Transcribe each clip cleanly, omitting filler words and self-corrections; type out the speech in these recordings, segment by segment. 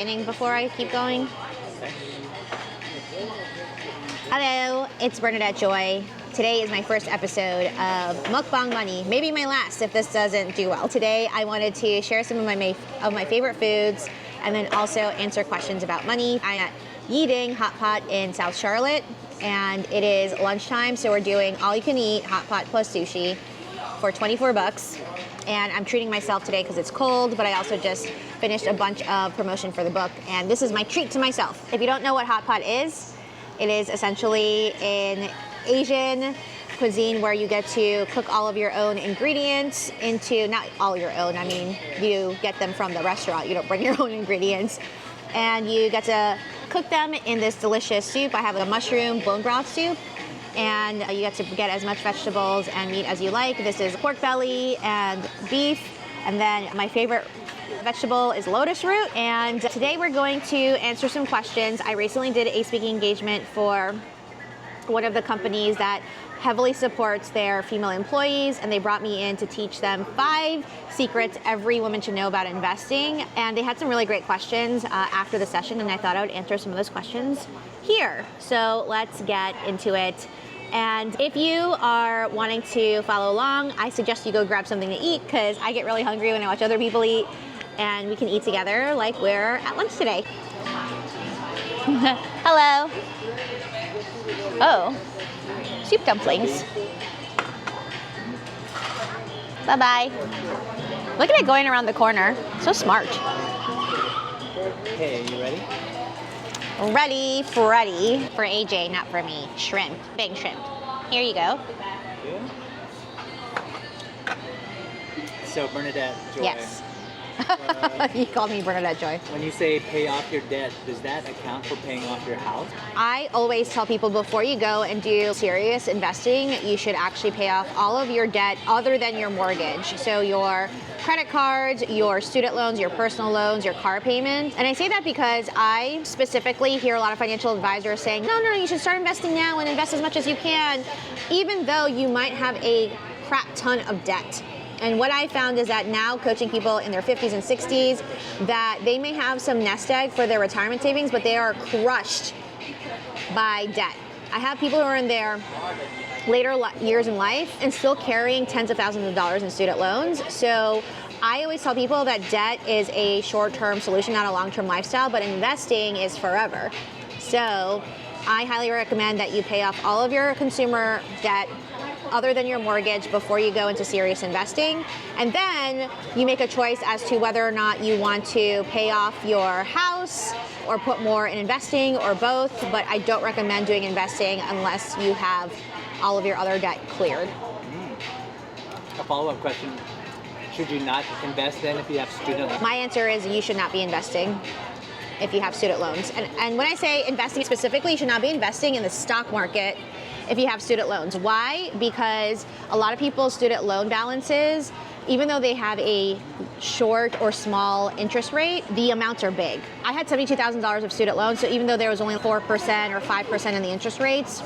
Before I keep going. Hello, it's Bernadette Joy. Today is my first episode of Mukbang Money, maybe my last if this doesn't do well. Today I wanted to share some of my favorite foods and then also answer questions about money. I'm at Yiding Hot Pot in South Charlotte and it is lunchtime, so we're doing all you can eat hot pot plus sushi for 24 bucks. And I'm treating myself today because it's cold, but I also just finished a bunch of promotion for the book, and this is my treat to myself. If you don't know what hot pot is, it is essentially an Asian cuisine where you get to cook all of your own ingredients into, not all your own, I mean, you get them from the restaurant, you don't bring your own ingredients, and you get to cook them in this delicious soup. I have a mushroom bone broth soup, and you get to get as much vegetables and meat as you like. This is pork belly and beef, and then my favorite vegetable is lotus root. And today we're going to answer some questions. I recently did a speaking engagement for one of the companies that heavily supports their female employees, and they brought me in to teach them 5 secrets every woman should know about investing. And they had some really great questions after the session, and I thought I would answer some of those questions here. So let's get into it. And if you are wanting to follow along, I suggest you go grab something to eat because I get really hungry when I watch other people eat, and we can eat together like we're at lunch today. Hello. Oh, soup dumplings. Bye-bye. Look at it going around the corner. So smart. Okay, you ready? Ready for AJ, not for me. Shrimp, big shrimp. Here you go. So Bernadette Joy. Yes. You called me Bernadette Joy. When you say pay off your debt, does that account for paying off your house? I always tell people before you go and do serious investing, you should actually pay off all of your debt other than your mortgage. So your credit cards, your student loans, your personal loans, your car payments. And I say that because I specifically hear a lot of financial advisors saying, no, you should start investing now and invest as much as you can, even though you might have a crap ton of debt. And what I found is that now coaching people in their 50s and 60s, that they may have some nest egg for their retirement savings, but they are crushed by debt. I have people who are in their later years in life and still carrying tens of thousands of dollars in student loans. So I always tell people that debt is a short-term solution, not a long-term lifestyle, but investing is forever. So I highly recommend that you pay off all of your consumer debt other than your mortgage before you go into serious investing. And then you make a choice as to whether or not you want to pay off your house or put more in investing or both. But I don't recommend doing investing unless you have all of your other debt cleared. A follow-up question. Should you not invest then if you have student loans? My answer is you should not be investing if you have student loans. And when I say investing specifically, you should not be investing in the stock market if you have student loans. Why? Because a lot of people's student loan balances, even though they have a short or small interest rate, the amounts are big. I had $72,000 of student loans, so even though there was only 4% or 5% in the interest rates,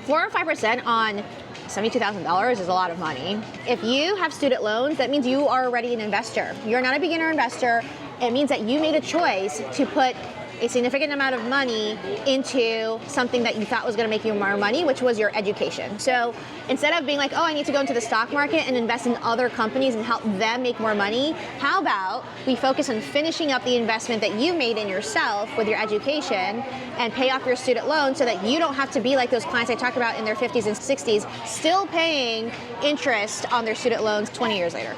4 or 5% on $72,000 is a lot of money. If you have student loans, that means you are already an investor. You're not a beginner investor. It means that you made a choice to put a significant amount of money into something that you thought was going to make you more money, which was your education. So instead of being like, oh, I need to go into the stock market and invest in other companies and help them make more money, how about we focus on finishing up the investment that you made in yourself with your education and pay off your student loan so that you don't have to be like those clients I talked about in their 50s and 60s, still paying interest on their student loans 20 years later.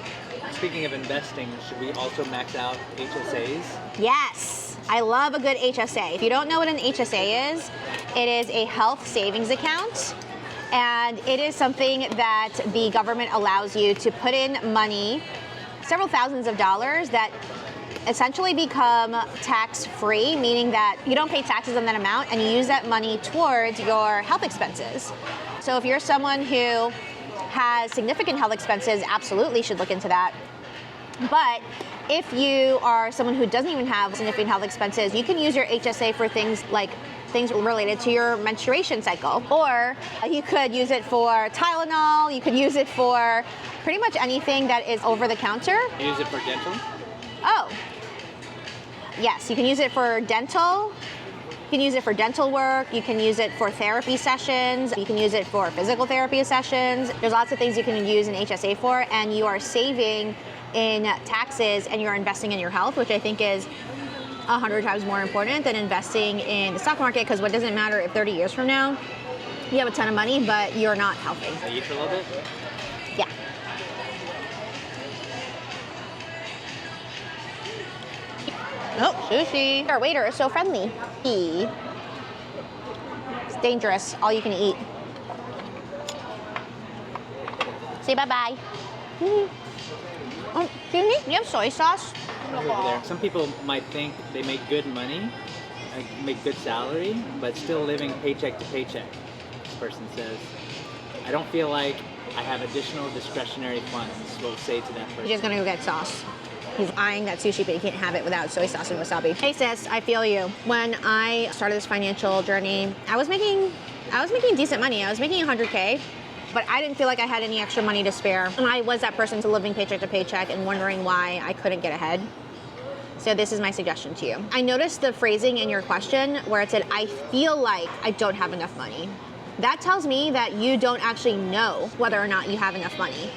Speaking of investing, should we also max out HSAs? Yes. I love a good HSA. If you don't know what an HSA is, it is a health savings account. And it is something that the government allows you to put in money, several thousands of dollars, that essentially become tax-free, meaning that you don't pay taxes on that amount and you use that money towards your health expenses. So if you're someone who has significant health expenses, absolutely should look into that. But if you are someone who doesn't even have significant health expenses, you can use your HSA for things like things related to your menstruation cycle. Or you could use it for Tylenol, you could use it for pretty much anything that is over the counter. Use it for dental? Oh. Yes, you can use it for dental. You can use it for dental work. You can use it for therapy sessions. You can use it for physical therapy sessions. There's lots of things you can use an HSA for, and you are saving in taxes and you're investing in your health, which I think is 100 times more important than investing in the stock market, because what doesn't matter if 30 years from now you have a ton of money but you're not healthy. Can I eat for a little bit? Yeah. Oh, sushi. Our waiter is so friendly. It's dangerous. All you can eat. Say bye-bye. Oh, excuse me? Do you have soy sauce? Over there. Some people might think they make good money, like make good salary, but still living paycheck to paycheck. This person says, I don't feel like I have additional discretionary funds. We'll say to that person. He's just gonna go get sauce. He's eyeing that sushi, but he can't have it without soy sauce and wasabi. Hey sis, I feel you. When I started this financial journey, I was making decent money. I was making 100K, but I didn't feel like I had any extra money to spare. And I was that person living paycheck to paycheck and wondering why I couldn't get ahead. So this is my suggestion to you. I noticed the phrasing in your question where it said, I feel like I don't have enough money. That tells me that you don't actually know whether or not you have enough money.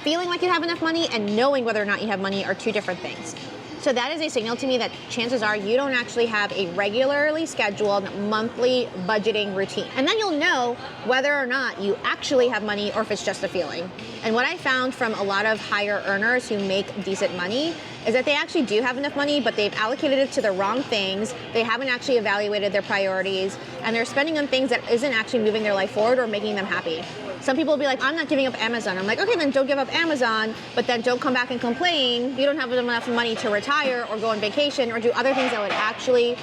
Feeling like you have enough money and knowing whether or not you have money are two different things. So that is a signal to me that chances are you don't actually have a regularly scheduled monthly budgeting routine. And then you'll know whether or not you actually have money or if it's just a feeling. And what I found from a lot of higher earners who make decent money is that they actually do have enough money, but they've allocated it to the wrong things. They haven't actually evaluated their priorities, and they're spending on things that isn't actually moving their life forward or making them happy. Some people will be like, I'm not giving up Amazon. I'm like, okay, then don't give up Amazon, but then don't come back and complain. You don't have enough money to retire or go on vacation or do other things that would actually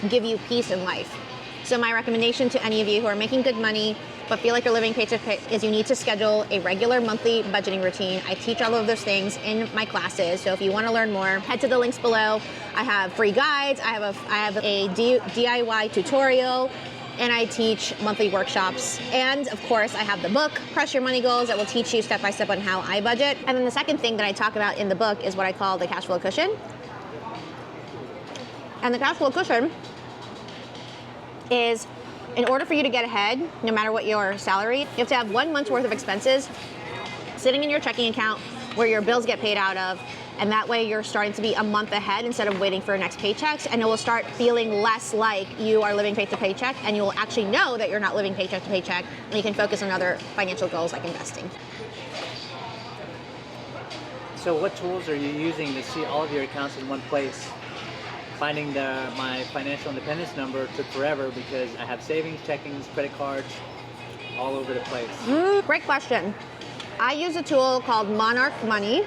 give you peace in life. So my recommendation to any of you who are making good money but feel like you're living paycheck to paycheck is you need to schedule a regular monthly budgeting routine. I teach all of those things in my classes. So if you want to learn more, head to the links below. I have free guides. I have a DIY tutorial. And I teach monthly workshops. And of course, I have the book, Crush Your Money Goals, that will teach you step by step on how I budget. And then the second thing that I talk about in the book is what I call the cash flow cushion. And the cash flow cushion is, in order for you to get ahead, no matter what your salary, you have to have 1 month's worth of expenses sitting in your checking account where your bills get paid out of. And that way you're starting to be a month ahead instead of waiting for your next paychecks, and it will start feeling less like you are living paycheck to paycheck, and you will actually know that you're not living paycheck to paycheck, and you can focus on other financial goals like investing. So what tools are you using to see all of your accounts in one place? Finding my financial independence number took forever because I have savings, checkings, credit cards, all over the place. Great question. I use a tool called Monarch Money.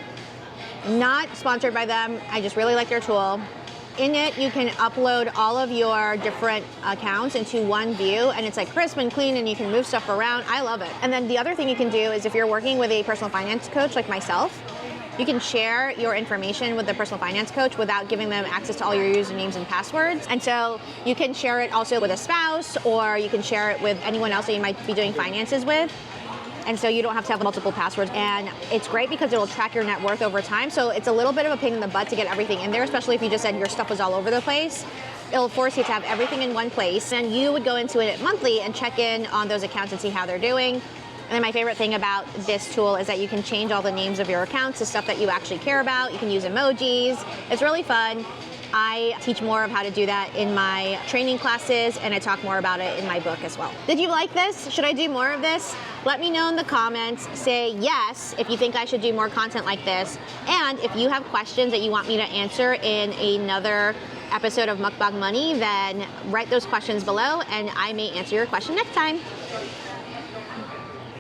Not sponsored by them, I just really like their tool. In it, you can upload all of your different accounts into one view, and it's like crisp and clean, and you can move stuff around. I love it. And then the other thing you can do is if you're working with a personal finance coach like myself, you can share your information with the personal finance coach without giving them access to all your usernames and passwords. And so you can share it also with a spouse, or you can share it with anyone else that you might be doing finances with. And so you don't have to have multiple passwords. And it's great because it will track your net worth over time. So it's a little bit of a pain in the butt to get everything in there, especially if you just said your stuff was all over the place. It'll force you to have everything in one place. And you would go into it monthly and check in on those accounts and see how they're doing. And then my favorite thing about this tool is that you can change all the names of your accounts to stuff that you actually care about. You can use emojis. It's really fun. I teach more of how to do that in my training classes, and I talk more about it in my book as well. Did you like this? Should I do more of this? Let me know in the comments. Say yes if you think I should do more content like this. And if you have questions that you want me to answer in another episode of Mukbang Money, then write those questions below and I may answer your question next time.